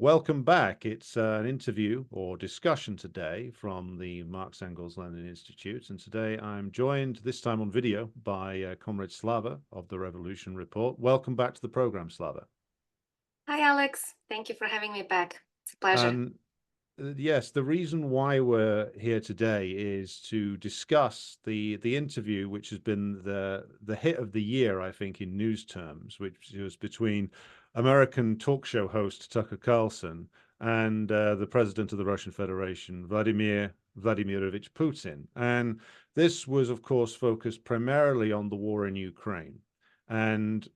Welcome back. It's an interview or discussion today from the Marx Engels Lenin Institute. And today I'm joined, this time on video, by Comrade Slava of the Revolution Report. Welcome back to the program, Slava. Hi, Alex. Thank you for having me back. It's a pleasure. And yes, the reason why we're here today is to discuss the interview, which has been the hit of the year, I think, in news terms, which was between American talk show host Tucker Carlson and the president of the Russian Federation, Vladimir Vladimirovich Putin. And this was, of course, focused primarily on the war in Ukraine. And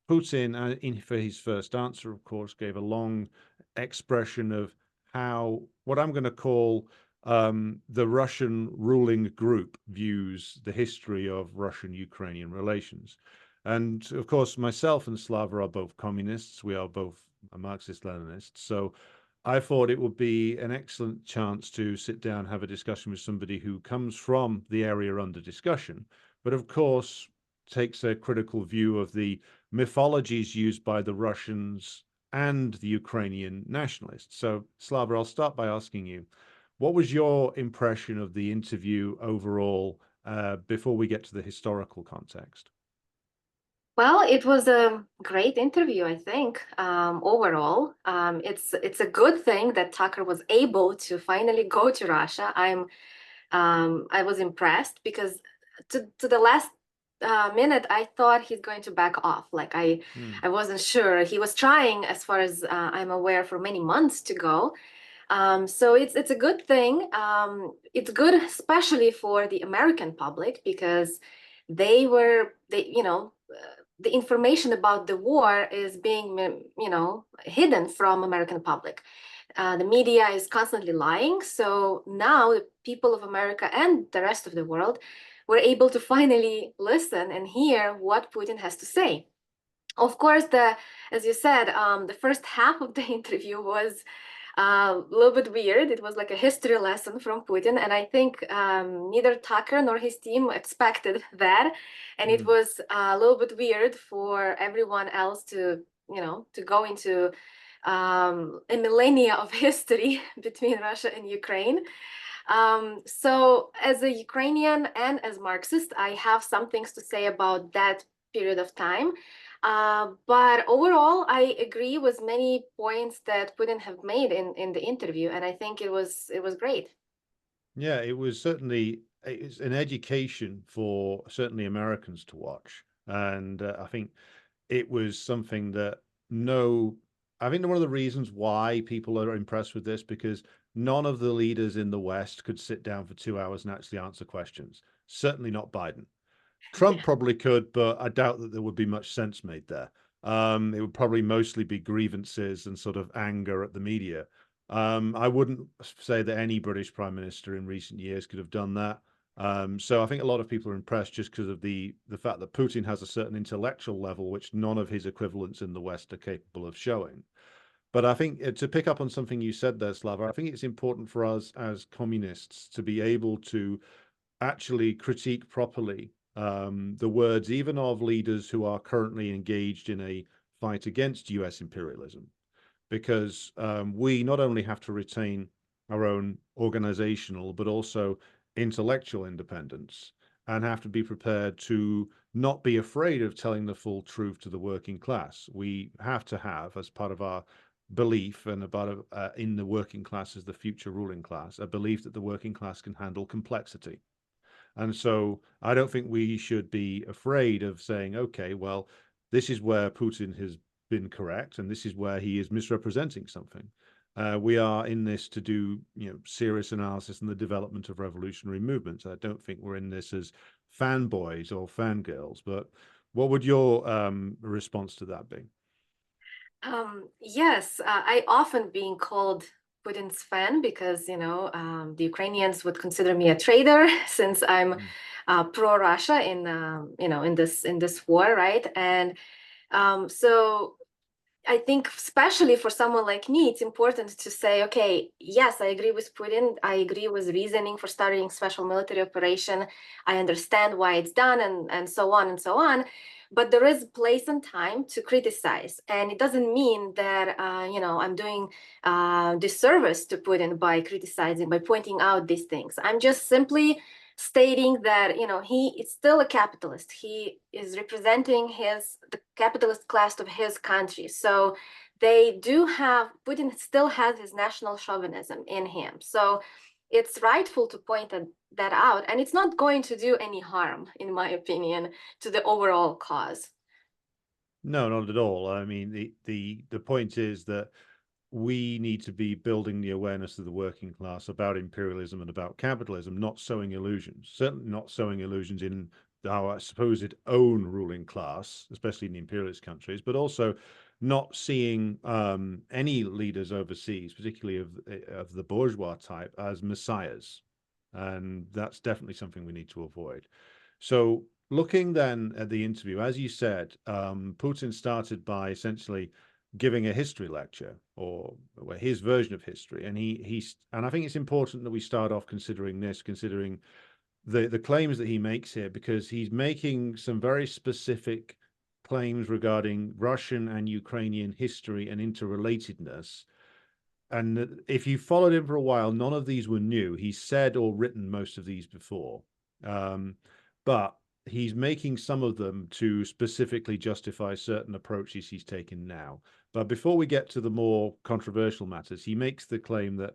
Putin, for his first answer, of course, gave a long expression of how what I'm going to call the Russian ruling group views the history of Russian-Ukrainian relations. And of course, myself and Slava are both communists. We are both Marxist-Leninists. So I thought it would be an excellent chance to sit down and have a discussion with somebody who comes from the area under discussion, but of course takes a critical view of the mythologies used by the Russians and the Ukrainian nationalists. So, Slava, I'll start by asking you, what was your impression of the interview overall before we get to the historical context? Well, it was a great interview, I think, overall. It's a good thing that Tucker was able to finally go to Russia. I was impressed because to the last minute, I thought he's going to back off. I wasn't sure. He was trying, as far as I'm aware, for many months to go. So it's a good thing. It's good, especially for the American public, because the information about the war is being, hidden from American public. The media is constantly lying. So now the people of America and the rest of the world were able to finally listen and hear what Putin has to say. Of course, as you said, the first half of the interview was a little bit weird. It was like a history lesson from Putin, and I think neither Tucker nor his team expected that, and it was a little bit weird for everyone else to go into a millennia of history between Russia and Ukraine. So as a Ukrainian and as Marxist, I have some things to say about that period of time. But overall, I agree with many points that Putin have made in the interview, and I think it was great. Yeah, it was certainly it's an education for certainly Americans to watch, and I think it was something that no, I think one of the reasons why people are impressed with this because none of the leaders in the West could sit down for 2 hours and actually answer questions. Certainly not Biden. Trump Yeah. probably could, but I doubt that there would be much sense made there. It would probably mostly be grievances and sort of anger at the media. I wouldn't say that any British prime minister in recent years could have done that. So I think a lot of people are impressed just because of the fact that Putin has a certain intellectual level which none of his equivalents in the West are capable of showing. But I think to pick up on something you said there, Slava, I think it's important for us as communists to be able to actually critique properly the words even of leaders who are currently engaged in a fight against US imperialism, because we not only have to retain our own organizational, but also intellectual independence and have to be prepared to not be afraid of telling the full truth to the working class. We have to have, as part of our belief and about in the working class as the future ruling class, a belief that the working class can handle complexity. And so I don't think we should be afraid of saying, okay, well, this is where Putin has been correct, and this is where he is misrepresenting something. We are in this to do, serious analysis and the development of revolutionary movements. I don't think we're in this as fanboys or fangirls. But what would your response to that be? Yes, I often being called Putin's fan because the Ukrainians would consider me a traitor since I'm pro-Russia in in this war, right? And so I think especially for someone like me, it's important to say, okay, yes, I agree with Putin. I agree with reasoning for starting special military operation. I understand why it's done and so on and so on. But there is place and time to criticize. And it doesn't mean that, I'm doing disservice to Putin by criticizing, by pointing out these things. I'm just simply stating that he is still a capitalist. He is representing the capitalist class of his country. So they do have, Putin still has his national chauvinism in him. So it's rightful to point that out, and it's not going to do any harm, in my opinion, to the overall cause. No, not at all. I mean, the point is that we need to be building the awareness of the working class about imperialism and about capitalism, not sowing illusions. Certainly not sowing illusions in our supposed own ruling class, especially in the imperialist countries, but also not seeing any leaders overseas, particularly of the bourgeois type, as messiahs. And that's definitely something we need to avoid. So looking then at the interview, as you said, Putin started by essentially giving a history lecture, or his version of history, and and I think it's important that we start off considering the claims that he makes here, because he's making some very specific claims regarding Russian and Ukrainian history and interrelatedness. And if you followed him for a while, none of these were new. He's said or written most of these before, but he's making some of them to specifically justify certain approaches he's taken now. But before we get to the more controversial matters, he makes the claim that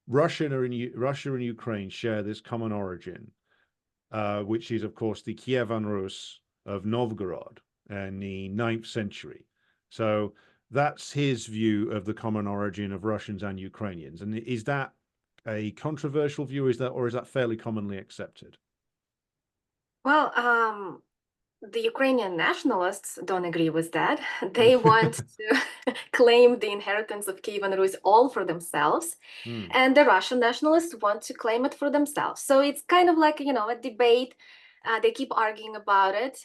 Russia and Ukraine share this common origin, which is, of course, the Kievan Rus of Novgorod in the 9th century. So that's his view of the common origin of Russians and Ukrainians. And is that a controversial view? Is that fairly commonly accepted? Well, the Ukrainian nationalists don't agree with that. They want to claim the inheritance of Kievan Rus all for themselves, Hmm. and the Russian nationalists want to claim it for themselves. So it's kind of like a debate. They keep arguing about it,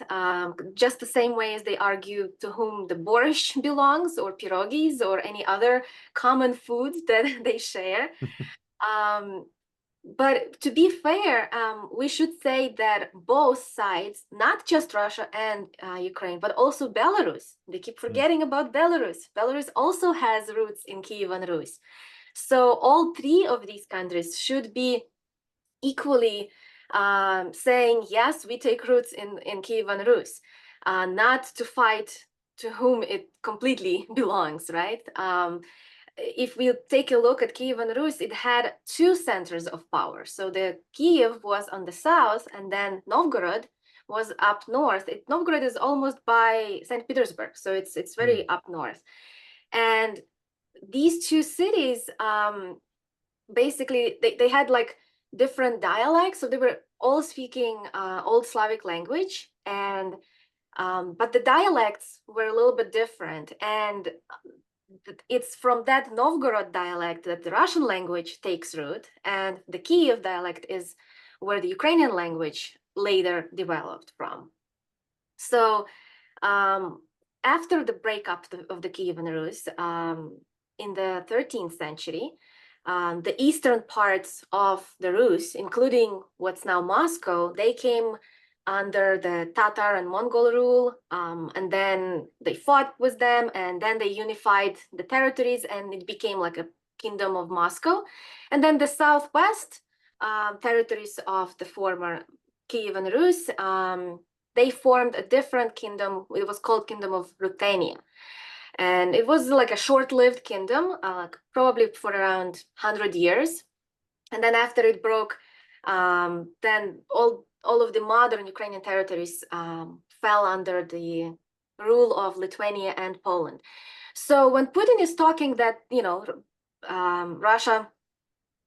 just the same way as they argue to whom the borscht belongs, or pierogies, or any other common foods that they share. Um, but to be fair, we should say that both sides, not just Russia and Ukraine, but also Belarus, they keep Hmm. forgetting about Belarus. Belarus also has roots in Kievan Rus. So all three of these countries should be equally saying, yes, we take roots in Kievan Rus, not to fight to whom it completely belongs, right? If we take a look at Kievan Rus, it had two centers of power. So the Kiev was on the south, and then Novgorod was up north. Novgorod is almost by St. Petersburg, so it's Hmm. very up north. And these two cities, basically, they had like different dialects, so they were all speaking Old Slavic language, and but the dialects were a little bit different, and it's from that Novgorod dialect that the Russian language takes root, and the Kiev dialect is where the Ukrainian language later developed from. So after the breakup of the Kievan Rus in the 13th century, the eastern parts of the Rus, including what's now Moscow, they came under the Tatar and Mongol rule, and then they fought with them, and then they unified the territories, and it became like a kingdom of Moscow. And then the southwest territories of the former Kievan Rus, they formed a different kingdom. It was called Kingdom of Ruthenia. And it was like a short-lived kingdom, probably for around 100 years. And then after it broke, then all of the modern Ukrainian territories fell under the rule of Lithuania and Poland. So when Putin is talking that, Russia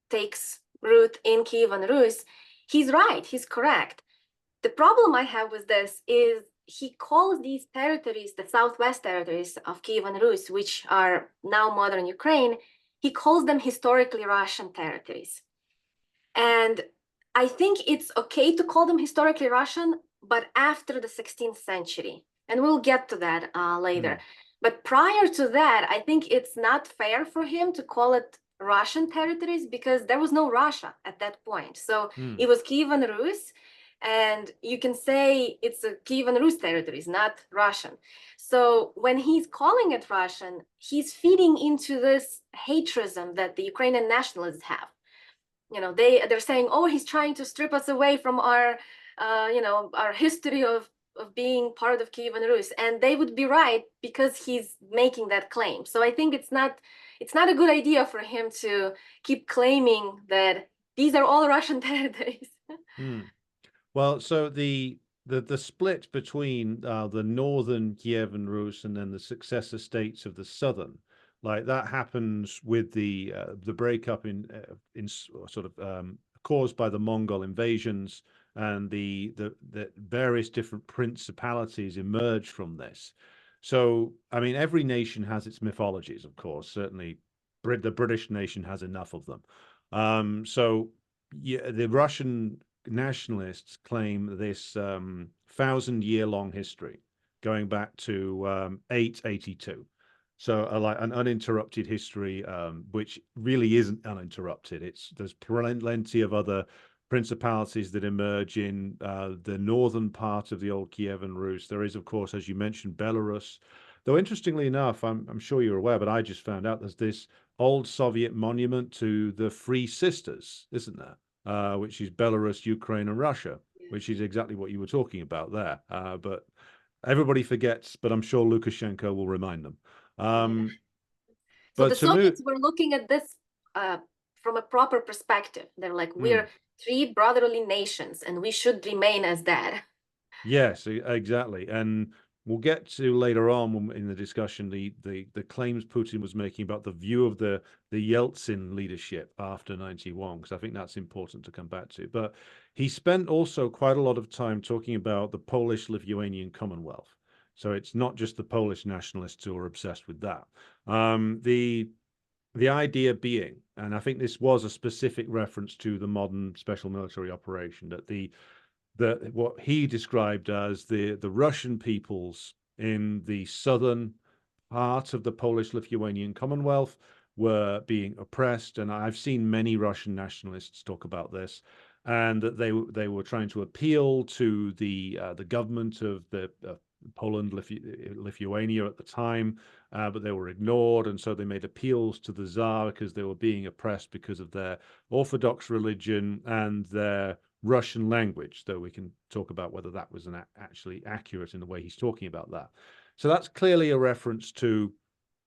takes root in Kievan Rus, he's right, he's correct. The problem I have with this is he calls these territories, the southwest territories of Kievan Rus, which are now modern Ukraine, he calls them historically Russian territories. And I think it's okay to call them historically Russian, but after the 16th century. And we'll get to that later. Hmm. But prior to that, I think it's not fair for him to call it Russian territories because there was no Russia at that point. So it was Kievan Rus, and you can say it's a Kievan Rus territories, not Russian. So when he's calling it Russian, he's feeding into this hatredism that the Ukrainian nationalists have. You know, they're saying, oh, he's trying to strip us away from our, our history of being part of Kievan Rus, and they would be right because he's making that claim. So I think it's not a good idea for him to keep claiming that these are all Russian territories. Well, so the split between the northern Kievan Rus and then the successor states of the southern, like that happens with the breakup in sort of caused by the Mongol invasions, and the various different principalities emerged from this. So, I mean, every nation has its mythologies, of course. Certainly, the British nation has enough of them. So, yeah, the Russian nationalists claim this 1,000-year-long history going back to 882. So like an uninterrupted history, which really isn't uninterrupted. There's plenty of other principalities that emerge in the northern part of the old Kievan Rus. There is, of course, as you mentioned, Belarus. Though interestingly enough, I'm sure you're aware, but I just found out there's this old Soviet monument to the Three Sisters, isn't there? Which is Belarus, Ukraine, and Russia, which is exactly what you were talking about there. But everybody forgets, but I'm sure Lukashenko will remind them. So But the to move, Soviets were looking at this from a proper perspective. They're like, we're three brotherly nations, and we should remain as that. Yes, exactly. And we'll get to later on in the discussion the claims Putin was making about the view of the Yeltsin leadership after 91, because I think that's important to come back to. But he spent also quite a lot of time talking about the Polish-Lithuanian Commonwealth. So it's not just the Polish nationalists who are obsessed with that. The idea being, and I think this was a specific reference to the modern special military operation, that what he described as the Russian peoples in the southern part of the Polish-Lithuanian Commonwealth were being oppressed, and I've seen many Russian nationalists talk about this, and that they were trying to appeal to the government of the Poland, Lithuania at the time, but they were ignored, and so they made appeals to the Tsar because they were being oppressed because of their Orthodox religion and their Russian language, though we can talk about whether that was actually accurate in the way he's talking about that. So that's clearly a reference to,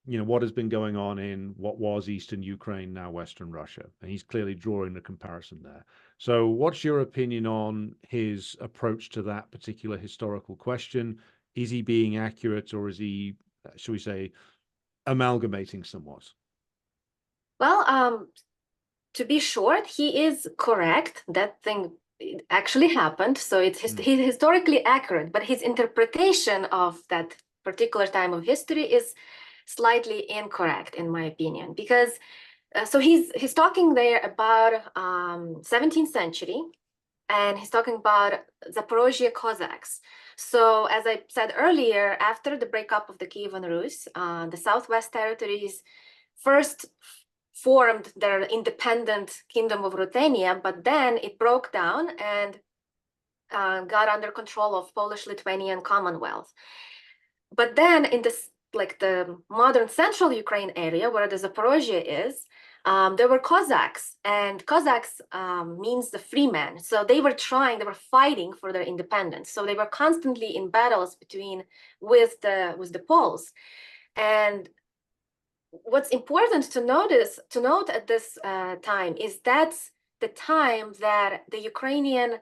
what has been going on in what was Eastern Ukraine, now Western Russia. And he's clearly drawing a comparison there. So what's your opinion on his approach to that particular historical question? Is he being accurate, or is he, shall we say, amalgamating somewhat? Well, to be short, he is correct. That thing actually happened. So he's historically accurate, but his interpretation of that particular time of history is slightly incorrect, in my opinion, because so he's talking there about 17th century, and he's talking about Zaporozhye Cossacks. So as I said earlier, after the breakup of the Kievan Rus, the Southwest territories first formed their independent kingdom of Ruthenia, but then it broke down and got under control of Polish-Lithuanian Commonwealth. But then in this, like the modern central Ukraine area where the Zaporozhye is, there were Cossacks, and Cossacks means the free man. So they were fighting for their independence. So they were constantly in battles with the Poles. And what's important to note at this time is that's the time that the Ukrainian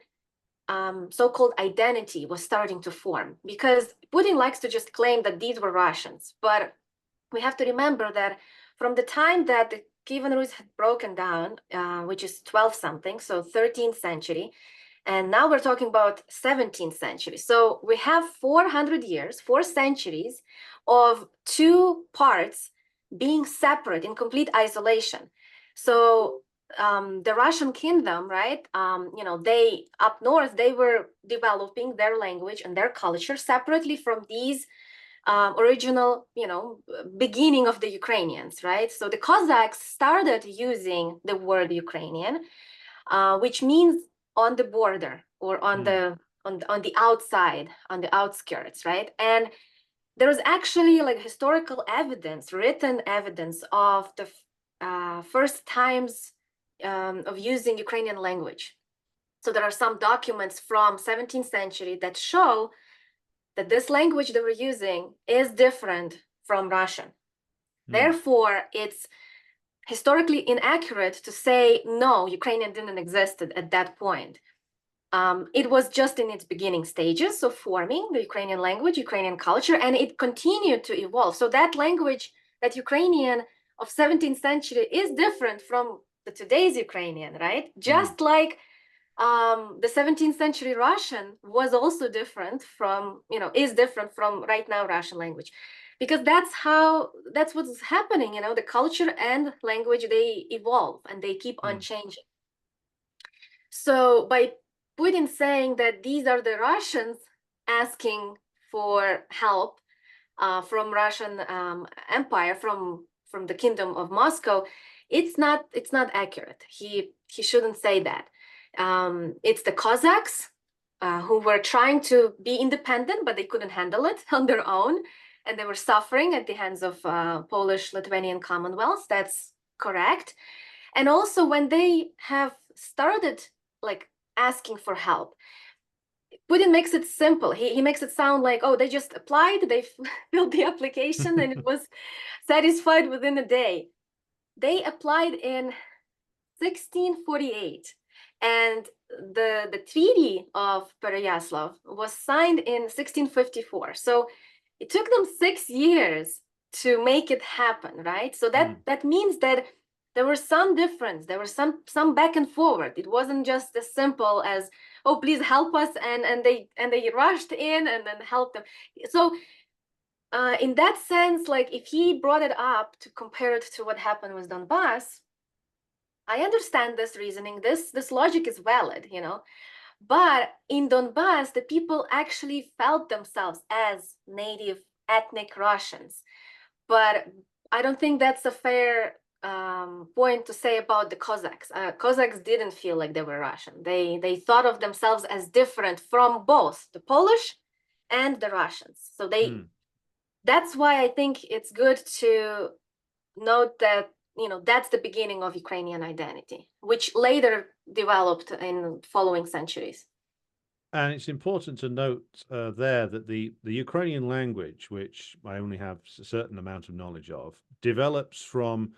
so-called identity was starting to form, because Putin likes to just claim that these were Russians, but we have to remember that from the time that the Kievan Rus had broken down, which is 12 something, so 13th century, and now we're talking about 17th century. So we have 400 years, 4 centuries of two parts being separate in complete isolation. So the Russian kingdom, right? They up north, they were developing their language and their culture separately from these original, beginning of the Ukrainians, right? So the Cossacks started using the word Ukrainian, which means on the border or on the outside, on the outskirts, right? And there is actually like historical evidence, written evidence of the first times of using Ukrainian language. So there are some documents from 17th century that show that this language they were using is different from Russian. Therefore, it's historically inaccurate to say, no, Ukrainian didn't exist at that point. It was just in its beginning stages of forming the Ukrainian language, Ukrainian culture, and it continued to evolve. So that language, that Ukrainian of 17th century is different from the today's Ukrainian, right? Just like the 17th century Russian was also different from, is different from right now Russian language. Because that's what's happening, the culture and language, they evolve and they keep on changing. So by Putin saying that these are the Russians asking for help from Russian Empire, from the Kingdom of Moscow, it's not accurate. He shouldn't say that. It's the Cossacks who were trying to be independent, but they couldn't handle it on their own, and they were suffering at the hands of Polish-Lithuanian Commonwealth. That's correct. And also when they have started like asking for help, Putin makes it simple. He makes it sound like, oh, they just applied, they filled the application and it was satisfied within a day. They applied in 1648, and the Treaty of Pereyaslav was signed in 1654. So it took them 6 years to make it happen, right? So that means that there was some difference. There was some back and forward. It wasn't just as simple as, oh, please help us, and they rushed in and then helped them. So in that sense, like if he brought it up to compare it to what happened with Donbass, I understand this reasoning. This logic is valid, But in Donbass, the people actually felt themselves as native ethnic Russians. But I don't think that's a fair point to say about the Cossacks. Cossacks didn't feel like they were Russian. They thought of themselves as different from both the Polish and the Russians. So that's why I think it's good to note that that's the beginning of Ukrainian identity, which later developed in following centuries. And it's important to note there that the Ukrainian language, which I only have a certain amount of knowledge of, develops from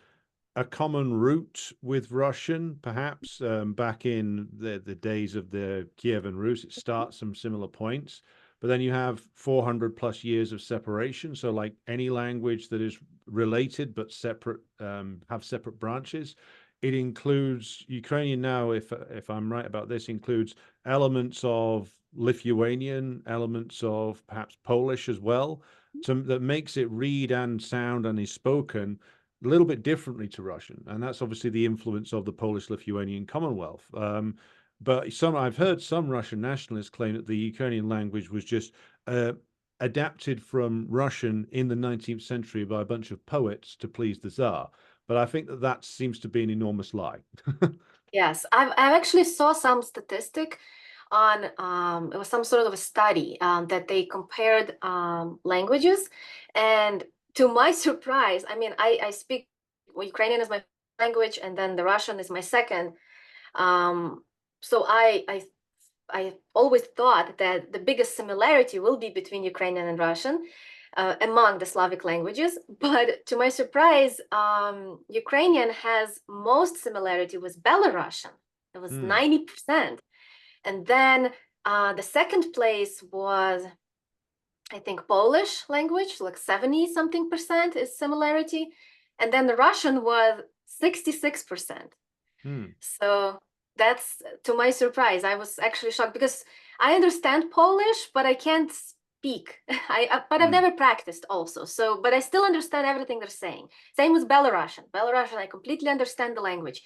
a common root with Russian, perhaps back in the days of the Kievan Rus. It starts from similar points, but then you have 400 plus years of separation. So like any language that is related but separate, have separate branches. It includes Ukrainian now, if I'm right about this, includes elements of Lithuanian, elements of perhaps Polish as well, that makes it read and sound and is spoken a little bit differently to Russian. And that's obviously the influence of the Polish-Lithuanian Commonwealth. But I've heard some Russian nationalists claim that the Ukrainian language was just adapted from Russian in the 19th century by a bunch of poets to please the Tsar. But I think that seems to be an enormous lie. Yes, I actually saw some statistic on it was some sort of a study that they compared languages, and to my surprise, I mean, I speak Ukrainian is my language, and then the Russian is my second. So I always thought that the biggest similarity will be between Ukrainian and Russian. Among the Slavic languages, but to my surprise, Ukrainian has most similarity with Belarusian. It was 90%. And then the second place was, I think, Polish language, like 70-something% is similarity. And then the Russian was 66%. So that's, to my surprise, I was actually shocked because I understand Polish, but I can't speak. But I've never practiced also. So, but I still understand everything they're saying. Same with Belarusian. Belarusian, I completely understand the language.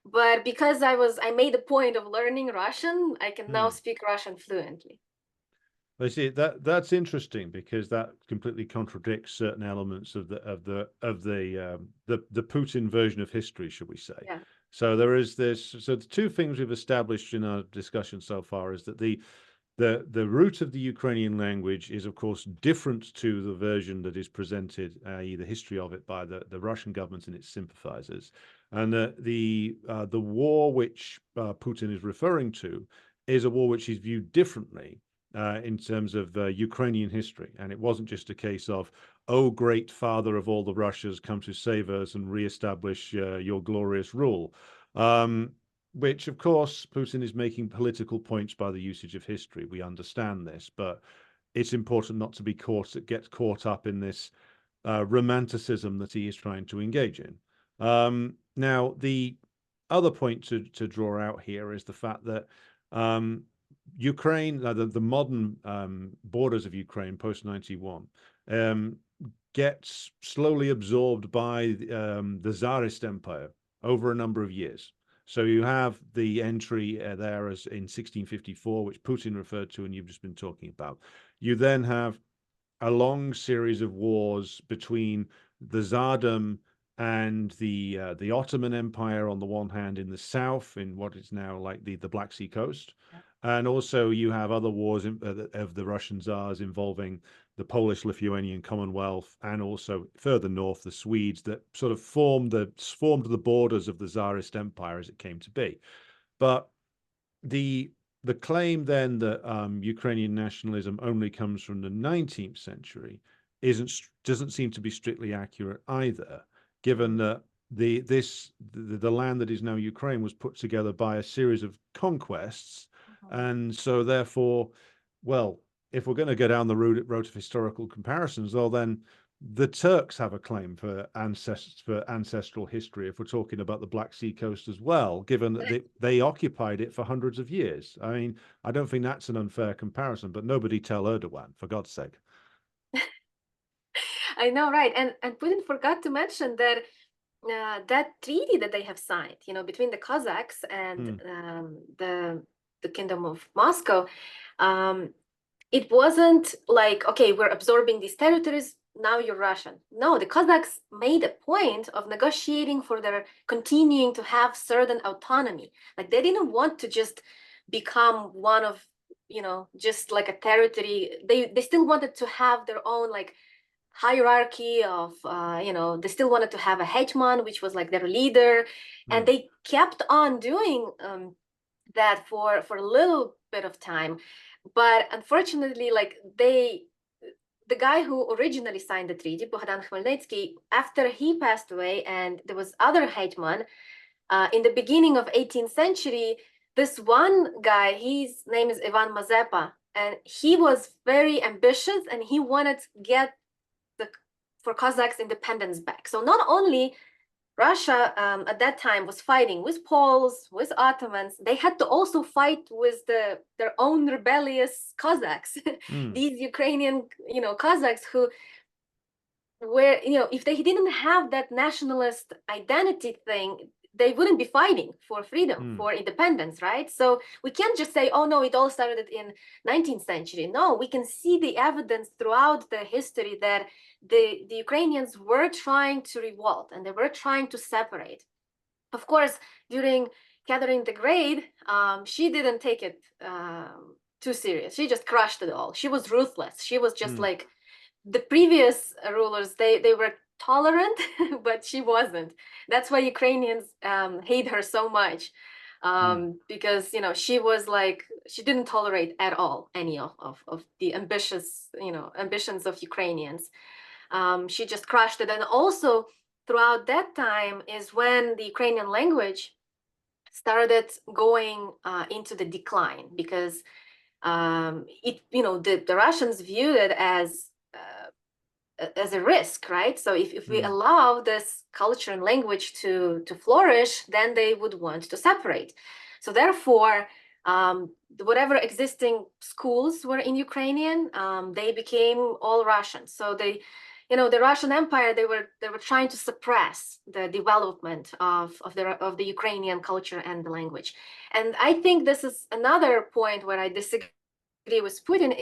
But because I made a point of learning Russian, I can now speak Russian fluently. I see that's interesting because that completely contradicts certain elements of the Putin version of history, should we say? Yeah. So there is this. So the two things we've established in our discussion so far is that the root of the Ukrainian language is, of course, different to the version that is presented, i.e., the history of it by the Russian government and its sympathizers, and the war which Putin is referring to is a war which is viewed differently in terms of Ukrainian history. And it wasn't just a case of, oh, great father of all the Russias, come to save us and reestablish your glorious rule. Which, of course, Putin is making political points by the usage of history. We understand this, but it's important not to be get caught up in this romanticism that he is trying to engage in. Now, the other point to draw out here is the fact that Ukraine, the modern borders of Ukraine post 91, gets slowly absorbed by the Tsarist Empire over a number of years. So you have the entry there as in 1654, which Putin referred to, and you've just been talking about. You then have a long series of wars between the Tsardom and the Ottoman Empire on the one hand in the south, in what is now like the Black Sea coast. Yeah. And also you have other wars of the Russian Tsars involving the Polish-Lithuanian Commonwealth and also further north, the Swedes, that sort of formed the borders of the Tsarist Empire as it came to be. But the claim then that Ukrainian nationalism only comes from the 19th century doesn't seem to be strictly accurate either, given that the land that is now Ukraine was put together by a series of conquests, and so therefore, well, if we're going to go down the road of historical comparisons, well, then the Turks have a claim for ancestral history if we're talking about the Black Sea coast as well, given that they occupied it for hundreds of years. I mean, I don't think that's an unfair comparison, but nobody tell Erdogan, for God's sake. I know, right? And Putin forgot to mention that that treaty that they have signed, between the Cossacks and the Kingdom of Moscow, it wasn't like, okay, we're absorbing these territories, now you're Russian. No, the Cossacks made a point of negotiating for their continuing to have certain autonomy. Like they didn't want to just become one of, just like a territory. They still wanted to have their own like hierarchy of, they still wanted to have a hetman, which was like their leader. And they kept on doing that for a little bit of time. But unfortunately, like the guy who originally signed the treaty, Bogdan Khmelnytsky, after he passed away, and there was other hetman in the beginning of 18th century, this one guy, his name is Ivan Mazepa, and he was very ambitious, and he wanted to get for Kazakhs independence back. So not only Russia at that time was fighting with Poles, with Ottomans, they had to also fight with their own rebellious Cossacks, these Ukrainian, Cossacks who were, if they didn't have that nationalist identity thing, they wouldn't be fighting for freedom, for independence, right? So we can't just say, oh no, it all started in 19th century. No, we can see the evidence throughout the history that the Ukrainians were trying to revolt and they were trying to separate. Of course, during Catherine the Great, she didn't take it too serious. She just crushed it all. She was ruthless. She was just like the previous rulers. They were tolerant, but she wasn't. That's why Ukrainians hate her so much, because she was like, she didn't tolerate at all any of the ambitions of Ukrainians. She just crushed it. And also throughout that time is when the Ukrainian language started going into the decline, because the Russians viewed it as a risk, right? So if we allow this culture and language to flourish, then they would want to separate. So therefore, whatever existing schools were in Ukrainian, they became all Russian. So the Russian Empire, they were trying to suppress the development of the Ukrainian culture and the language. And I think this is another point where I disagree with Putin.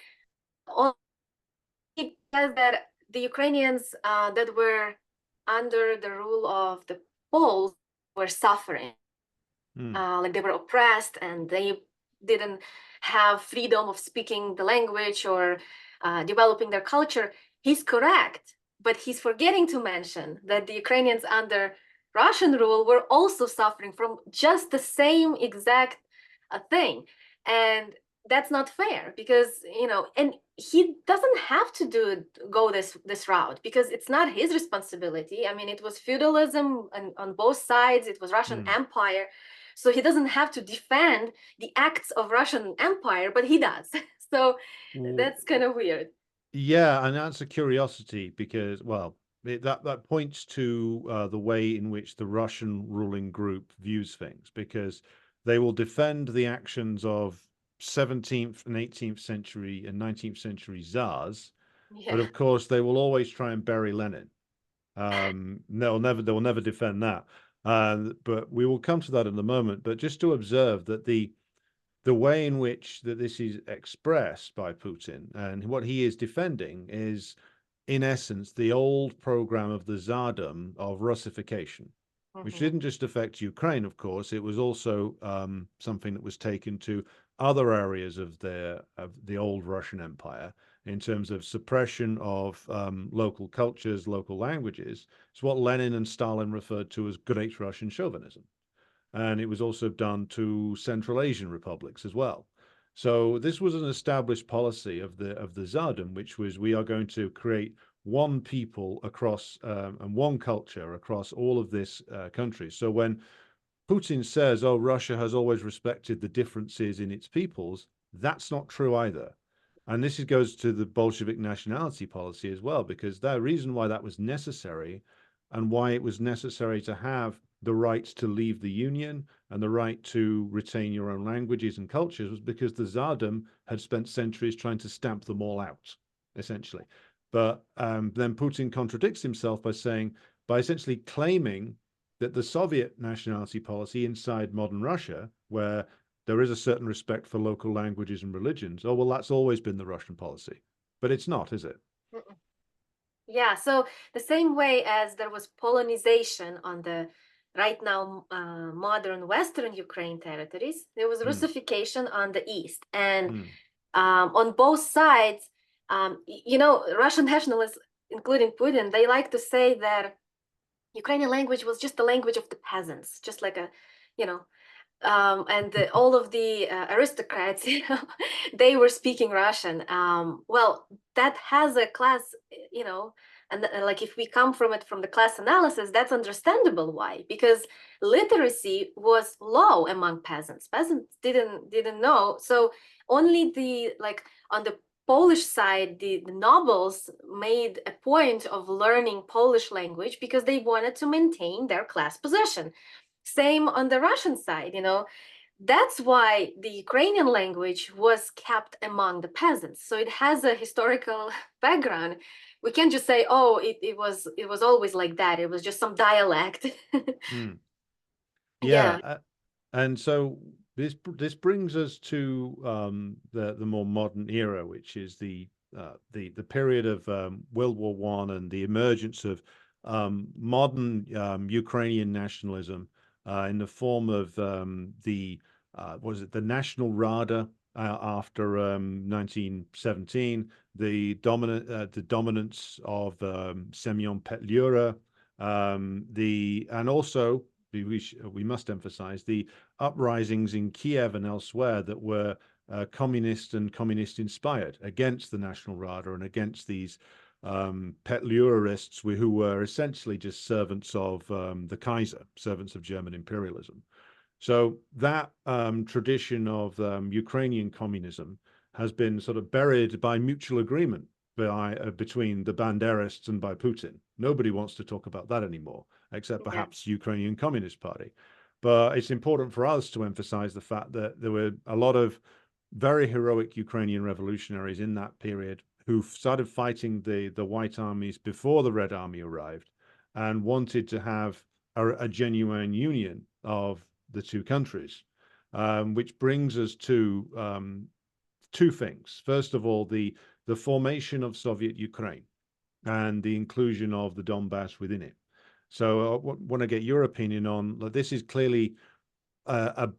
It says that the Ukrainians that were under the rule of the Poles were suffering, like they were oppressed and they didn't have freedom of speaking the language or developing their culture. He's correct, but he's forgetting to mention that the Ukrainians under Russian rule were also suffering from just the same exact thing. And that's not fair because, and he doesn't have to go this route because it's not his responsibility. I mean, it was feudalism on both sides. It was Russian Empire. So he doesn't have to defend the acts of Russian Empire, but he does. So that's kind of weird. Yeah, and that's a curiosity because, well, that points to the way in which the Russian ruling group views things, because they will defend the actions of 17th and 18th century and 19th century czars, but Yeah. of course they will always try and bury Lenin. They will never defend that. But we will come to that in a moment. But just to observe that the way in which that this is expressed by Putin and what he is defending is, in essence, the old program of the Tsardom of Russification, which didn't just affect Ukraine, of course. It was also something that was taken to other areas of the old Russian Empire in terms of suppression of local cultures, local languages. It's what Lenin and Stalin referred to as Great Russian chauvinism. And it was also done to Central Asian republics as well. So this was an established policy of the Tsardom, which was, we are going to create one people across and one culture across all of this countries. So when Putin says, "Oh, Russia has always respected the differences in its peoples," that's not true either. And this goes to the Bolshevik nationality policy as well, because the reason why that was necessary and why it was necessary to have the right to leave the Union and the right to retain your own languages and cultures was because the Tsardom had spent centuries trying to stamp them all out, essentially. But then Putin contradicts himself by essentially claiming that the Soviet nationality policy inside modern Russia, where there is a certain respect for local languages and religions, oh, well, that's always been the Russian policy. But it's not, is it? Yeah, so the same way as there was Polonization on the right now modern Western Ukraine territories, there was Russification on the East. And on both sides, Russian nationalists, including Putin, they like to say that Ukrainian language was just the language of the peasants, just like all of the aristocrats, they were speaking Russian. Well, that has a class, and like if we come from it from the class analysis, that's understandable why, because literacy was low among peasants. Peasants didn't know, so only on the Polish side, the nobles made a point of learning Polish language because they wanted to maintain their class position. Same on the Russian side, that's why the Ukrainian language was kept among the peasants. So it has a historical background. We can't just say, oh, it was always like that. It was just some dialect. Yeah. Yeah. And so this brings us to the more modern era, which is the period of World War One and the emergence of modern Ukrainian nationalism in the form of the National Rada after 1917, the dominance of Semyon Petlura, and also we must emphasize the uprisings in Kiev and elsewhere that were communist and communist inspired against the National Rada and against these Petlurists who were essentially just servants of the Kaiser, servants of German imperialism. So that tradition of Ukrainian communism has been sort of buried by mutual agreement between the Banderists and by Putin. Nobody wants to talk about that anymore, except perhaps Ukrainian Communist Party. But it's important for us to emphasize the fact that there were a lot of very heroic Ukrainian revolutionaries in that period who started fighting the White armies before the Red Army arrived and wanted to have a genuine union of the two countries, which brings us to two things. First of all, the the formation of Soviet Ukraine and the inclusion of the Donbass within it. So I want to get your opinion on, like, this is clearly a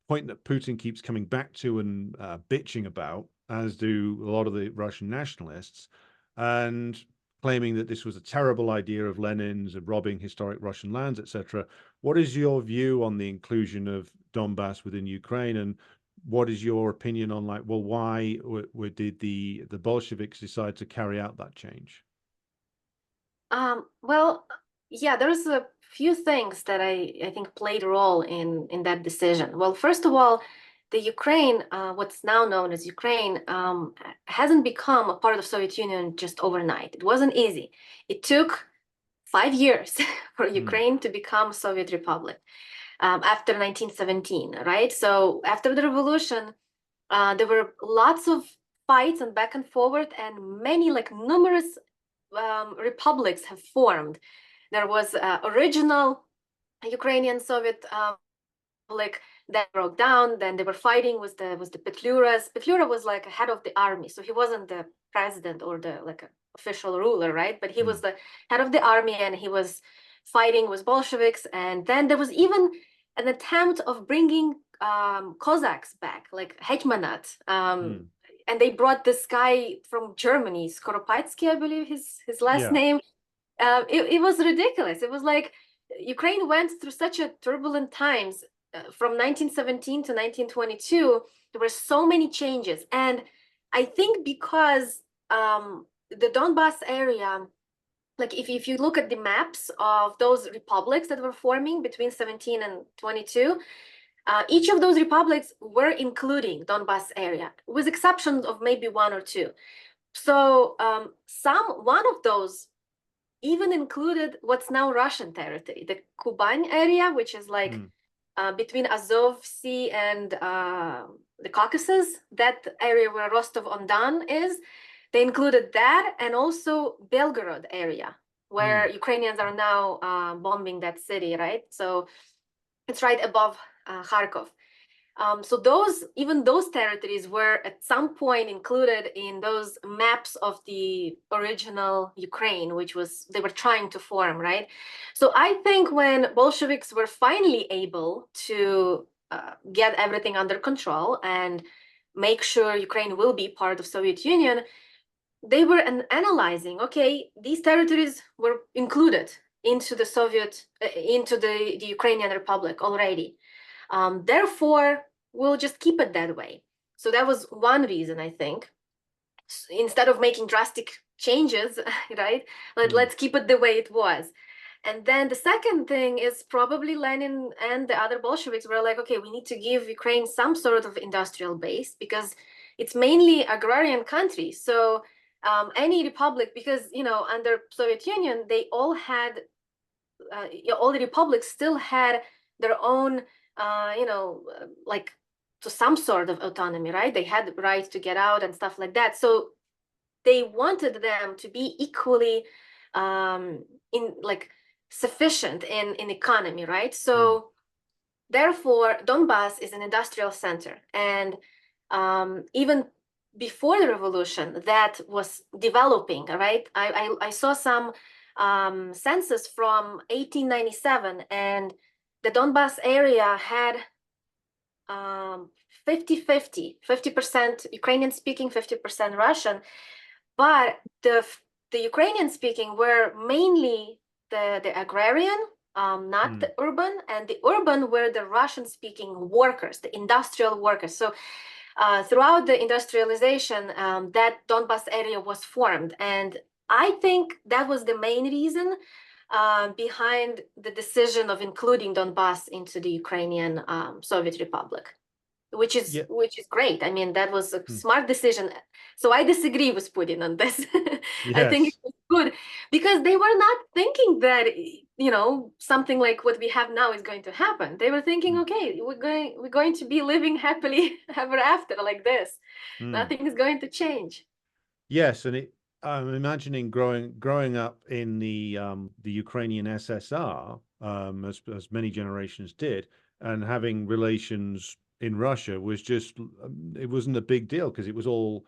point that Putin keeps coming back to and bitching about, as do a lot of the Russian nationalists, and claiming that this was a terrible idea of Lenin's, of robbing historic Russian lands, etc. What is your view on the inclusion of Donbass within Ukraine, and what is your opinion on, like, well, why did the Bolsheviks decide to carry out that change? Well, yeah, there's a few things that I think played a role in that decision. Well, first of all, the Ukraine, what's now known as Ukraine, hasn't become a part of Soviet Union just overnight. It wasn't easy. It took 5 years for Mm, Ukraine to become a Soviet republic after 1917, right? So after the revolution, there were lots of fights and back and forward, and many, like numerous republics have formed. There was original Ukrainian Soviet republic that broke down. Then they were fighting with the Petliuras. Petliura was like a head of the army, so he wasn't the president or the like official ruler, right? But he was mm, the head of the army, and he was fighting with Bolsheviks. And then there was even an attempt of bringing Cossacks back, like Hetmanat. mm. And they brought this guy from Germany, Skoropadsky, I believe his last Yeah. name. It was ridiculous. It was like Ukraine went through such a turbulent times from 1917 to 1922. There were so many changes, and I think because the Donbass area, like if you look at the maps of those republics that were forming between 17 and 22, each of those republics were including Donbass area, with exceptions of maybe one or two. So one of those even included what's now Russian territory, the Kuban area, which is like Mm, between Azov Sea and the Caucasus, that area where Rostov-on-Don is. They included that, and also Belgorod area, mm. where Ukrainians are now bombing that city, right? So it's right above Kharkov. So even those territories were at some point included in those maps of the original Ukraine, which was they were trying to form, right? So I think when Bolsheviks were finally able to get everything under control and make sure Ukraine will be part of Soviet Union, they were analyzing, okay, these territories were included into the into the Ukrainian Republic already. Therefore, we'll just keep it that way. So that was one reason, I think. Instead of making drastic changes, right? Mm. Let's keep it the way it was. And then the second thing is probably Lenin and the other Bolsheviks were like, okay, we need to give Ukraine some sort of industrial base because it's mainly agrarian country. So any republic, because under Soviet Union, they all had all the republics still had their own, like to some sort of autonomy, right? They had the right to get out and stuff like that. So they wanted them to be equally in like sufficient in economy, right? Mm. So therefore, Donbass is an industrial center, and even before the revolution, that was developing. Right, I saw some census from 1897, and the Donbass area had 50-50 Ukrainian speaking, 50% Russian, but the Ukrainian speaking were mainly the agrarian, not Mm. the urban, and the urban were the Russian speaking workers, the industrial workers. So throughout the industrialization, that Donbas area was formed. And I think that was the main reason behind the decision of including Donbas into the Ukrainian Soviet Republic, Yeah. which is great. I mean, that was a Mm. smart decision. So I disagree with Putin on this. I think it Yes. was good because they were not thinking that something like what we have now is going to happen. They were thinking, Mm. okay, we're going to be living happily ever after like this. Mm. Nothing is going to change. Yes, and I'm imagining growing up in the Ukrainian SSR, as many generations did, and having relations in Russia was just, it wasn't a big deal because it was all,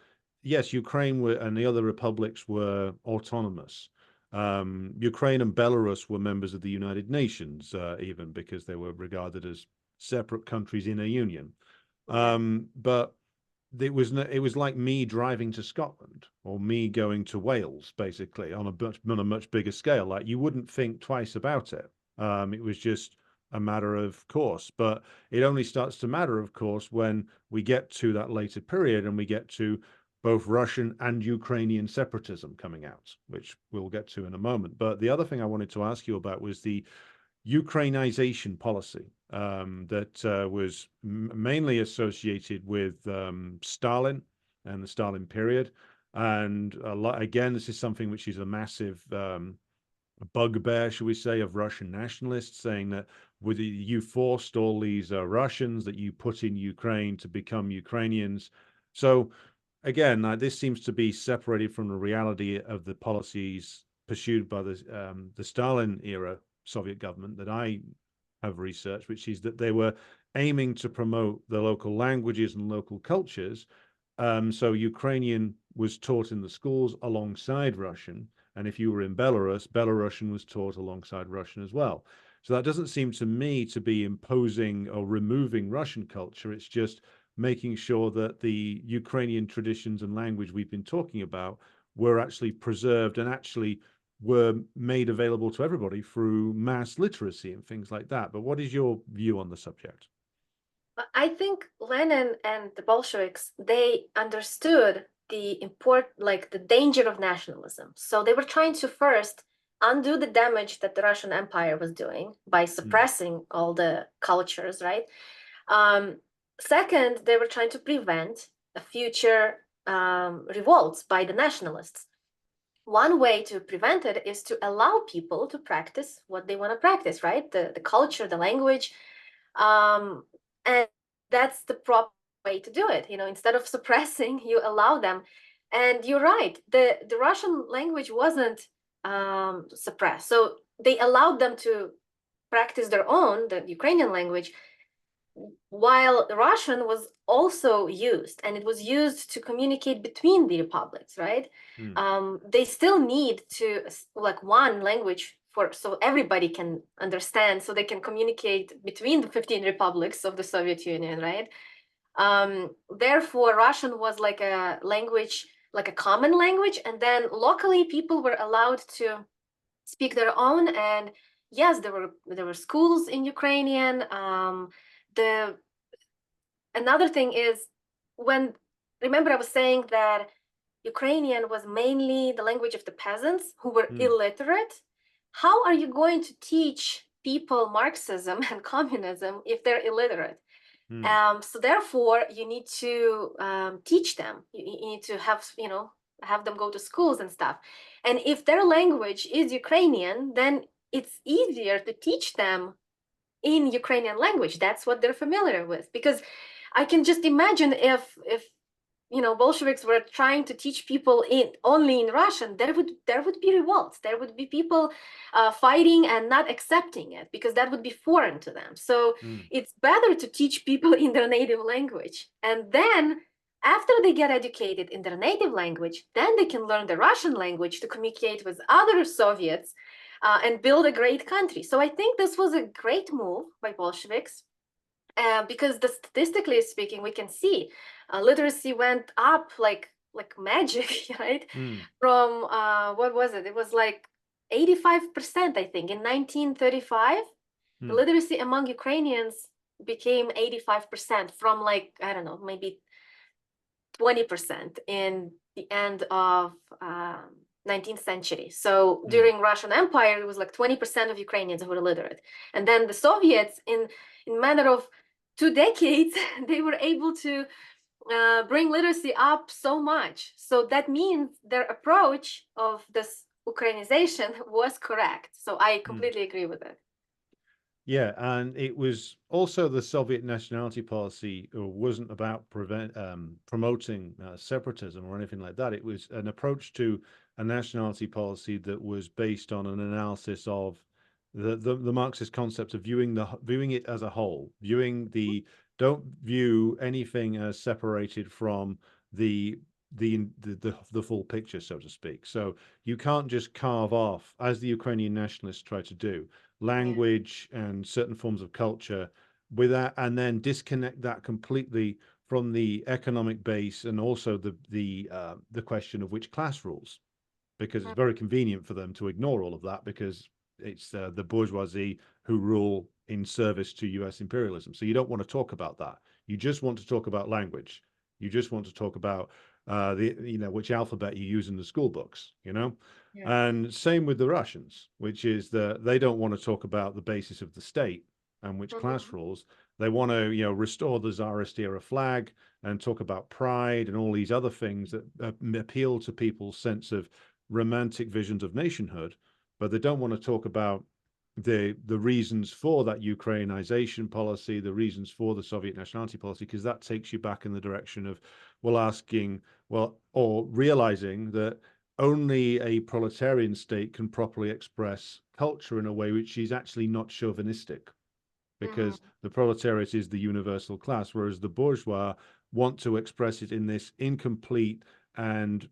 yes, Ukraine were, and the other republics were autonomous. Ukraine and Belarus were members of the United Nations, even because they were regarded as separate countries in a union. Yeah. But it was like me driving to Scotland or me going to Wales, basically on a much bigger scale. Like you wouldn't think twice about it. It was just a matter of course, but it only starts to matter, of course, when we get to that later period and we get to both Russian and Ukrainian separatism coming out, which we'll get to in a moment. But the other thing I wanted to ask you about was the Ukrainization policy that was mainly associated with Stalin and the Stalin period. And again, this is something which is a massive bugbear, should we say, of Russian nationalists, saying that with you forced all these Russians that you put in Ukraine to become Ukrainians. So again, this seems to be separated from the reality of the policies pursued by the Stalin era Soviet government that I have researched, which is that they were aiming to promote the local languages and local cultures. So Ukrainian was taught in the schools alongside Russian. And if you were in Belarus, Belarusian was taught alongside Russian as well. So that doesn't seem to me to be imposing or removing Russian culture. It's just making sure that the Ukrainian traditions and language we've been talking about were actually preserved and actually were made available to everybody through mass literacy and things like that. But what is your view on the subject? I think Lenin and the Bolsheviks, they understood the danger of nationalism. So they were trying to first undo the damage that the Russian Empire was doing by suppressing all the cultures, right? Second, they were trying to prevent a future revolts by the nationalists. One way to prevent it is to allow people to practice what they want to practice, right? The culture, the language. And that's the proper way to do it. Instead of suppressing, you allow them. And you're right, the Russian language wasn't suppressed. So they allowed them to practice their own, the Ukrainian language, while Russian was also used, and it was used to communicate between the republics, right? They still need to like one language so everybody can understand, so they can communicate between the 15 republics of the Soviet Union, right? Therefore, Russian was like a language, like a common language, and then locally people were allowed to speak their own. And yes, there were schools in Ukrainian. Another thing is, remember I was saying that Ukrainian was mainly the language of the peasants who were illiterate. How are you going to teach people Marxism and communism if they're illiterate? So therefore, you need to teach them. You need to have them go to schools and stuff. And if their language is Ukrainian, then it's easier to teach them in Ukrainian language. That's what they're familiar with. Because I can just imagine if Bolsheviks were trying to teach people only in Russian, there would be revolts. There would be people fighting and not accepting it, because that would be foreign to them. So it's better to teach people in their native language. And then after they get educated in their native language, then they can learn the Russian language to communicate with other Soviets and build a great country. So I think this was a great move by Bolsheviks. Because statistically speaking, we can see literacy went up like magic, right? From what was it? It was like 85%, I think, in 1935. The literacy among Ukrainians became 85% from I don't know, maybe 20% in the end of 19th century. So during Russian Empire, it was like 20% of Ukrainians who were illiterate. And then the Soviets, in matter of 2 decades, they were able to bring literacy up so much. So that means their approach of this Ukrainization was correct. So I completely agree with it. Yeah, and it was also the Soviet nationality policy wasn't about promoting separatism or anything like that. It was an approach to a nationality policy that was based on an analysis of the Marxist concept of viewing it as a whole, don't view anything as separated from the the full picture, so to speak. So you can't just carve off, as the Ukrainian nationalists try to do, Yeah. language and certain forms of culture without, and then disconnect that completely from the economic base and also the question of which class rules, because it's very convenient for them to ignore all of that because it's the bourgeoisie who rule in service to US imperialism. So you don't want to talk about that. You just want to talk about language. You just want to talk about which alphabet you use in the school books, Yeah. And same with the Russians, which is that they don't want to talk about the basis of the state and which class Mhm. rules. They want to, restore the Tsarist era flag and talk about pride and all these other things that appeal to people's sense of romantic visions of nationhood, but they don't want to talk about the reasons for that Ukrainization policy, the reasons for the Soviet nationality policy, because that takes you back in the direction of, or realizing that only a proletarian state can properly express culture in a way which is actually not chauvinistic, because Mhm. the proletariat is the universal class, whereas the bourgeois want to express it in this incomplete and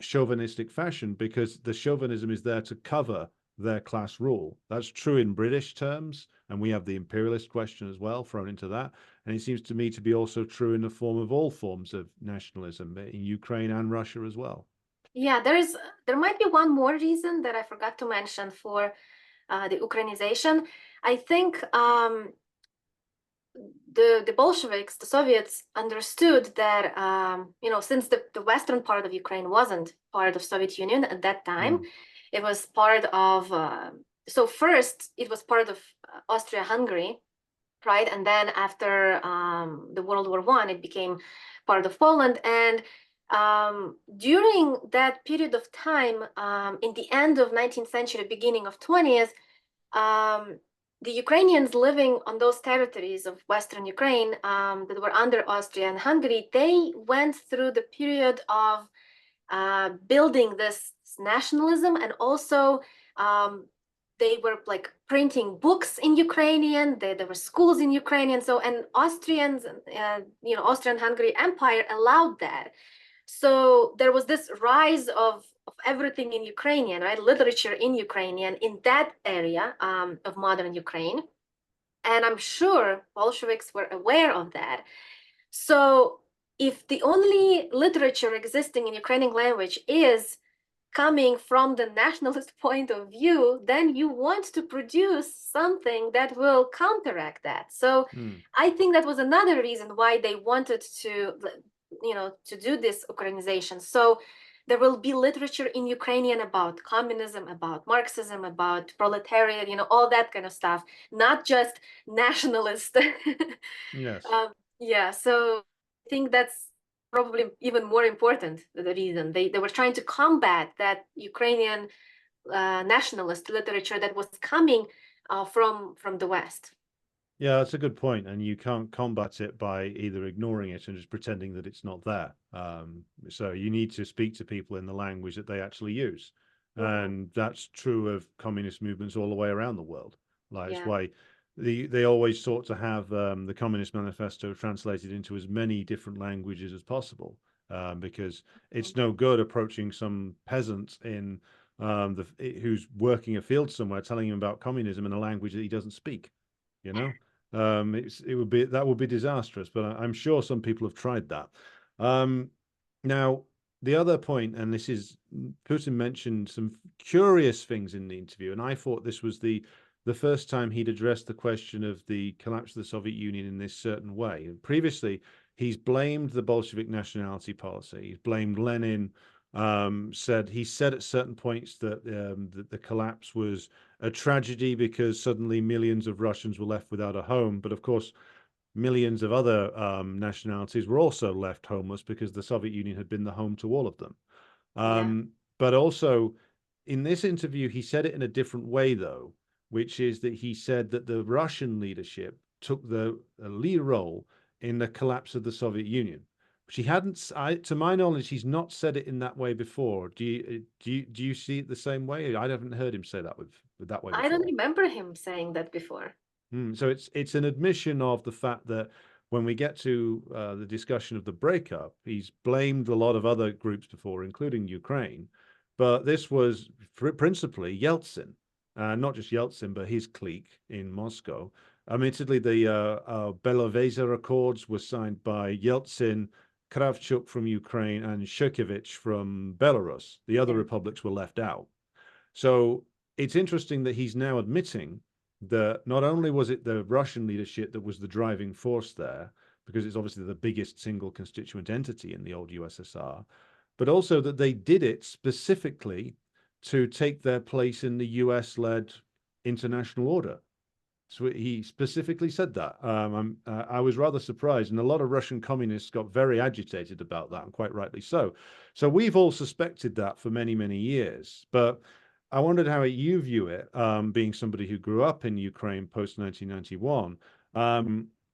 chauvinistic fashion because the chauvinism is there to cover their class rule. That's true in British terms, and we have the imperialist question as well thrown into that. And it seems to me to be also true in the form of all forms of nationalism in Ukraine and Russia as well. Yeah, there might be one more reason that I forgot to mention for the Ukrainization. I think the Bolsheviks, the Soviets, understood that since the western part of Ukraine wasn't part of Soviet Union at that time, Mm, it was part of. So first, it was part of Austria-Hungary, right? And then after the World War I, it became part of Poland. And during that period of time, in the end of 19th century, beginning of 20th, um, the Ukrainians living on those territories of Western Ukraine that were under Austria and Hungary, they went through the period of building this nationalism, and also they were like printing books in Ukrainian. There were schools in Ukrainian. So, and Austrians, Austrian-Hungary Empire allowed that. So there was this rise of everything in Ukrainian, right? Literature in Ukrainian in that area of modern Ukraine. And I'm sure Bolsheviks were aware of that. So if the only literature existing in Ukrainian language is coming from the nationalist point of view, then you want to produce something that will counteract that. So mm. I think that was another reason why they wanted to do this Ukrainization. So there will be literature in Ukrainian about communism, about Marxism, about proletariat, all that kind of stuff, not just nationalist. Yes. Yeah, so I think that's probably even more important, the reason they were trying to combat that Ukrainian nationalist literature that was coming from the West. Yeah, that's a good point, and you can't combat it by either ignoring it and just pretending that it's not there. So you need to speak to people in the language that they actually use, Mhm. and that's true of communist movements all the way around the world. Like it's Yeah. why they always sought to have the Communist Manifesto translated into as many different languages as possible, because it's no good approaching some peasant in who's working a field somewhere, telling him about communism in a language that he doesn't speak. You know, that would be disastrous. But I'm sure some people have tried that. Um, now, the other point, and this is Putin mentioned some curious things in the interview, and I thought this was the first time he'd addressed the question of the collapse of the Soviet Union in this certain way. And previously, he's blamed the Bolshevik nationality policy. He's blamed Lenin. He said at certain points that the collapse was a tragedy because suddenly millions of Russians were left without a home. But of course, millions of other nationalities were also left homeless because the Soviet Union had been the home to all of them. Yeah. But also, in this interview, he said it in a different way, though, which is that he said that the Russian leadership took the lead role in the collapse of the Soviet Union. She hadn't, to my knowledge, he's not said it in that way before. Do you see it the same way? I haven't heard him say that with that way I don't before. remember him saying that before. So it's an admission of the fact that when we get to the discussion of the breakup, he's blamed a lot of other groups before, including Ukraine. But this was principally Yeltsin, not just Yeltsin, but his clique in Moscow. Admittedly, the Belovezh Accords were signed by Yeltsin, Kravchuk from Ukraine, and Shukevich from Belarus. The other republics were left out. So it's interesting that he's now admitting that not only was it the Russian leadership that was the driving force there, because it's obviously the biggest single constituent entity in the old USSR, but also that they did it specifically to take their place in the US-led international order. So he specifically said that. I was rather surprised, and a lot of Russian communists got very agitated about that, and quite rightly so. So we've all suspected that for many, many years. But I wondered how you view it, being somebody who grew up in Ukraine post 1991,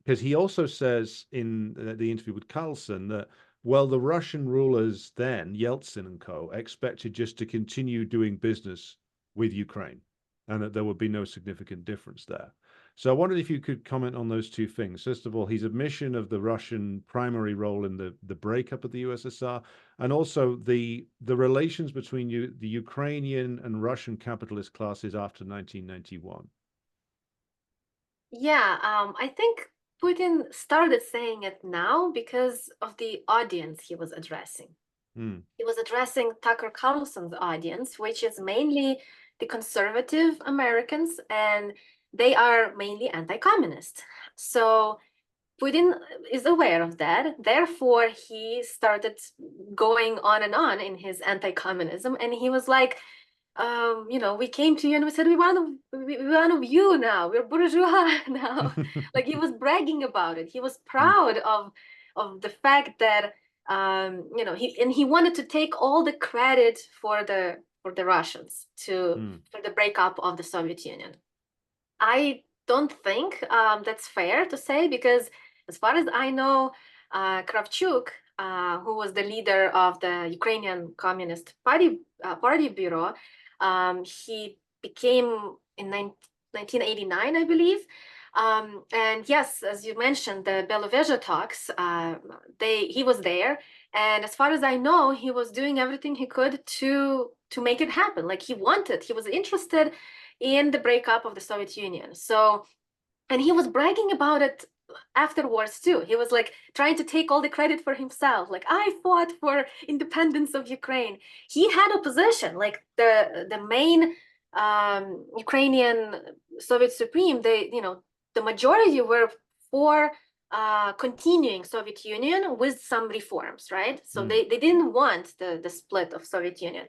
because he also says in the interview with Carlson that, well, the Russian rulers then, Yeltsin and co., expected just to continue doing business with Ukraine, and that there would be no significant difference there. So I wondered if you could comment on those two things. First of all, his admission of the Russian primary role in the breakup of the USSR, and also the relations between the Ukrainian and Russian capitalist classes after 1991. Yeah, I think Putin started saying it now because of the audience he was addressing. He was addressing Tucker Carlson's audience, which is mainly the conservative Americans, and they are mainly anti-communist. So Putin is aware of that. Therefore, he started going on and on in his anti-communism, and he was like, we came to you and we said we want you now. We're bourgeois now. Like he was bragging about it. He was proud of the fact that he wanted to take all the credit for the Russians for the breakup of the Soviet Union. I don't think that's fair to say, because as far as I know, Kravchuk, who was the leader of the Ukrainian Communist Party Bureau, he became in 1989, I believe. And yes, as you mentioned, the Belovezh talks, he was there. And as far as I know, he was doing everything he could to make it happen. Like he was interested in the breakup of the Soviet Union. So, and he was bragging about it afterwards too. He was like trying to take all the credit for himself. Like, I fought for independence of Ukraine. He had opposition, like the main Ukrainian Soviet Supreme. The majority were for continuing Soviet Union with some reforms, right? So they didn't want the split of Soviet Union.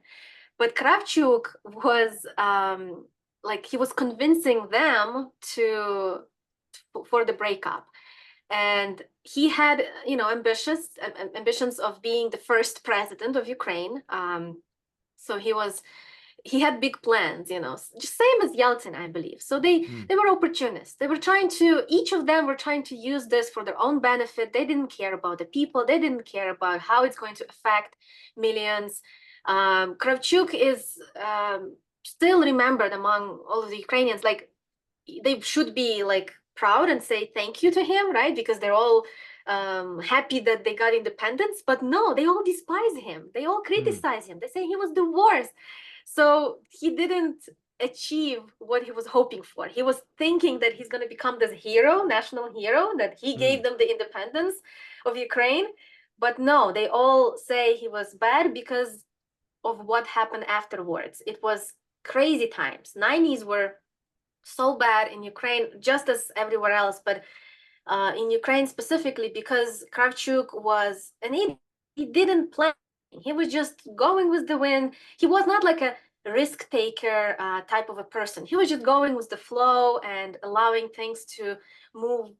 But Kravchuk was he was convincing them for the breakup. And he had, ambitions of being the first president of Ukraine. So he had big plans, just same as Yeltsin, I believe. So they were opportunists. Each of them were trying to use this for their own benefit. They didn't care about the people. They didn't care about how it's going to affect millions. Kravchuk is still remembered among all of the Ukrainians. Like, they should be like proud and say thank you to him, right? Because they're all happy that they got independence. But no, they all despise him. They all criticize him. They say he was the worst. So he didn't achieve what he was hoping for. He was thinking that he's going to become this hero, national hero, that he gave them the independence of Ukraine. But no, they all say he was bad because of what happened afterwards. It was crazy times. 90s were so bad in Ukraine, just as everywhere else, but in Ukraine specifically, because Kravchuk he didn't plan. He was just going with the wind. He was not like a risk taker type of a person. He was just going with the flow and allowing things to move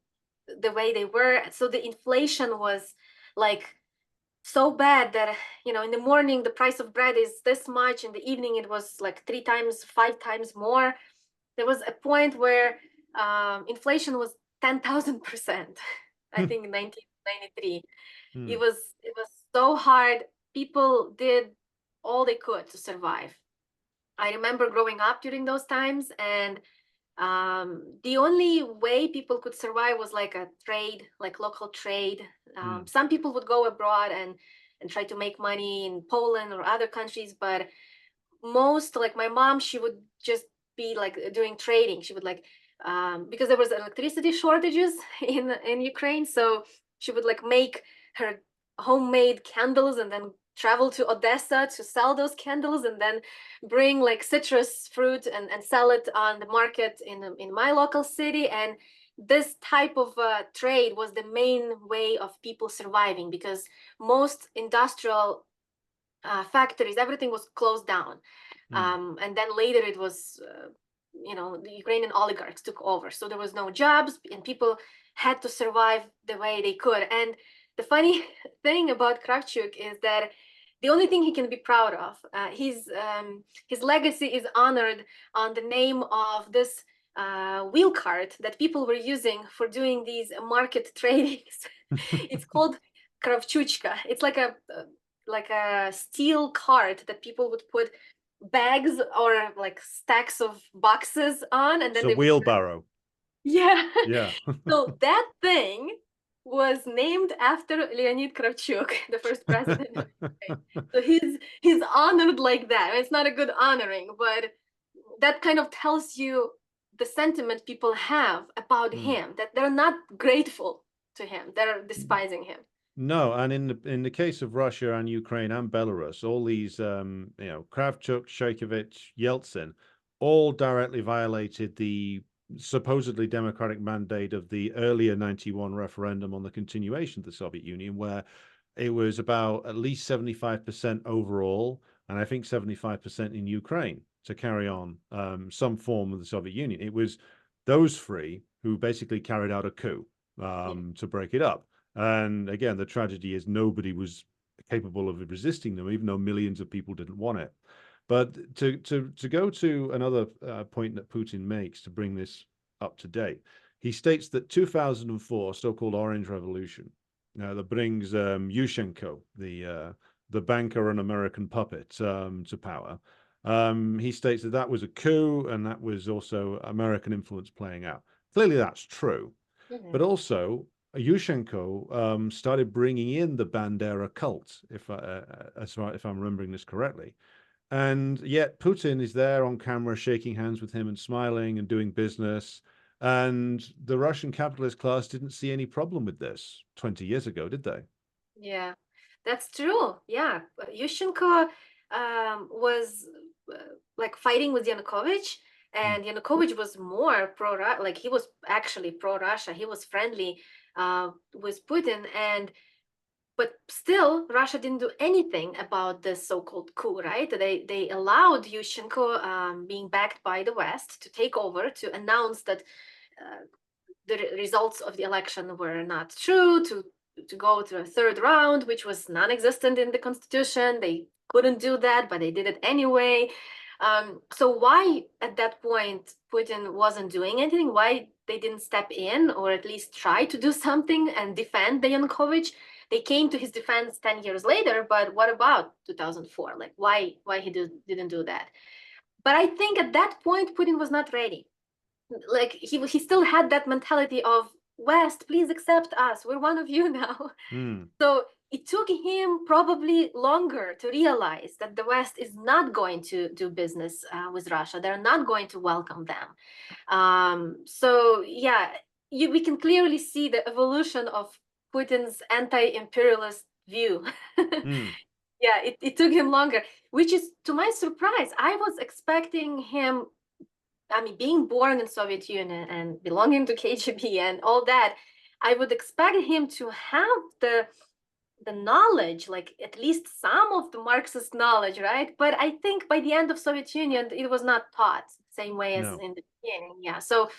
the way they were. So the inflation was like so bad that, in the morning, the price of bread is this much. In the evening, it was like 3 times, 5 times more. There was a point where inflation was 10,000%. I think in 1993. It was so hard. People did all they could to survive. I remember growing up during those times, and The only way people could survive was like a trade, like local trade. Some people would go abroad and try to make money in Poland or other countries, but most, like my mom, she would just be like doing trading. She would like because there was electricity shortages in Ukraine, so she would like make her homemade candles and then travel to Odessa to sell those candles, and then bring like citrus fruit and sell it on the market in my local city. And this type of trade was the main way of people surviving, because most industrial factories, everything was closed down. And then later it was, the Ukrainian oligarchs took over. So there was no jobs and people had to survive the way they could. And the funny thing about Kravchuk is that the only thing he can be proud of, his legacy is honored on the name of this wheel cart that people were using for doing these market tradings. It's called Kravchuchka. It's like a steel cart that people would put bags or like stacks of boxes on, and It's then a they would, wheelbarrow. yeah. Yeah. So that thing was named after Leonid Kravchuk, the first president of Ukraine. So he's honored like that. It's not a good honoring, but that kind of tells you the sentiment people have about him, that they're not grateful to him, they're despising him. No, and in the case of Russia and Ukraine and Belarus, all these Kravchuk, Shevchovich, Yeltsin, all directly violated the supposedly democratic mandate of the earlier 91 referendum on the continuation of the Soviet Union, where it was about at least 75% overall, and I think 75% in Ukraine to carry on some form of the Soviet Union. It was those three who basically carried out a coup to break it up. And again, the tragedy is nobody was capable of resisting them, even though millions of people didn't want it. But to go to another point that Putin makes to bring this up to date, he states that 2004 so-called Orange Revolution that brings Yushchenko, the banker and American puppet, to power. He states that that was a coup and that was also American influence playing out. Clearly, that's true. But also, Yushchenko started bringing in the Bandera cult, if I'm remembering this correctly. And yet Putin is there on camera, shaking hands with him and smiling and doing business. And the Russian capitalist class didn't see any problem with this 20 years ago, did they? Yeah, that's true. Yeah, Yushchenko was like fighting with Yanukovych, Mm. and Yanukovych was more like he was actually pro-Russia. He was friendly with Putin, and but still, Russia didn't do anything about this so-called coup, right? They allowed Yushchenko, being backed by the West, to take over, to announce that the results of the election were not true, to go to a third round, which was non-existent in the constitution. They couldn't do that, but they did it anyway. So why at that point Putin wasn't doing anything? Why they didn't step in or at least try to do something and defend the Yanukovych? They came to his defense 10 years later, but what about 2004? Like why he didn't do that? But I think at that point Putin was not ready. Like he still had that mentality of, West, please accept us, we're one of you now. Mm. So it took him probably longer to realize that the West is not going to do business with Russia. They're not going to welcome them. So yeah, we can clearly see the evolution of Putin's anti-imperialist view. Mm. Yeah, it took him longer, which is to my surprise. I was expecting him, I mean, being born in Soviet Union and belonging to KGB and all that, I would expect him to have the knowledge, like at least some of the Marxist knowledge, right? But I think by the end of Soviet Union, it was not taught same way as No. in the beginning. Yeah, so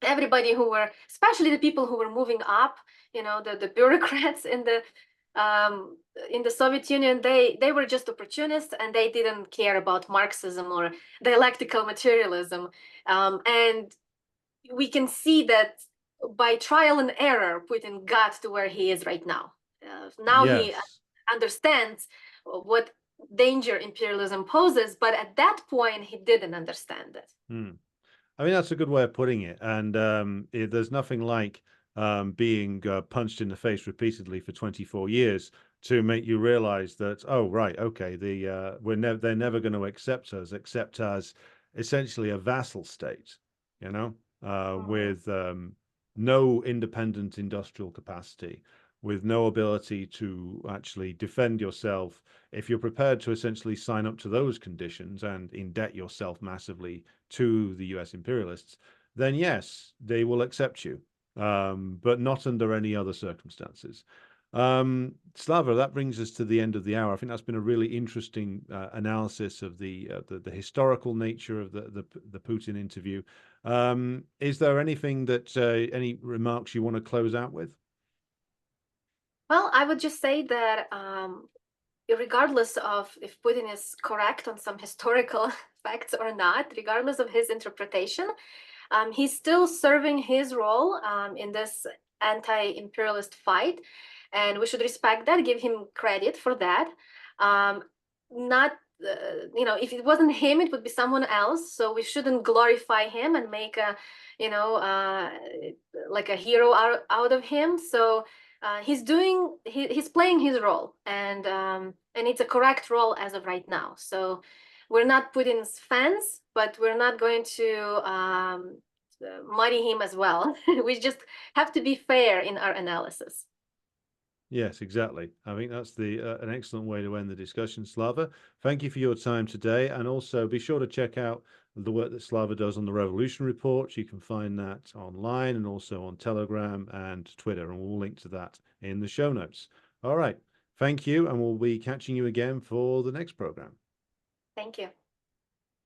everybody who were, especially the people who were moving up, the bureaucrats in the Soviet Union, they were just opportunists and they didn't care about Marxism or dialectical materialism. And we can see that by trial and error, Putin got to where he is right now. Now he Yes. understands what danger imperialism poses, but at that point, he didn't understand it. Mm. I mean, that's a good way of putting it. And there's nothing like being punched in the face repeatedly for 24 years to make you realize that, oh, right, okay, they're never going to accept us except as essentially a vassal state, you know, Mhm. with no independent industrial capacity, with no ability to actually defend yourself. If you're prepared to essentially sign up to those conditions and indebt yourself massively to the US imperialists, then yes, they will accept you, but not under any other circumstances. Slava, that brings us to the end of the hour. I think that's been a really interesting analysis of the historical nature of the Putin interview. Is there anything that any remarks you want to close out with? Well, I would just say that regardless of if Putin is correct on some historical facts or not, regardless of his interpretation, he's still serving his role in this anti-imperialist fight, and we should respect that, give him credit for that. Um, not, if it wasn't him, it would be someone else. So we shouldn't glorify him and make a, like a hero out of him. So he's playing his role, and it's a correct role as of right now. So we're not Putin's fans, but we're not going to muddy him as well. We just have to be fair in our analysis. Yes, exactly. I think that's the an excellent way to end the discussion, Slava. Thank you for your time today, and also be sure to check out the work that Slava does on the Revolution Report. You can find that online and also on Telegram and Twitter, and we'll link to that in the show notes. All right. Thank you, and we'll be catching you again for the next program. Thank you.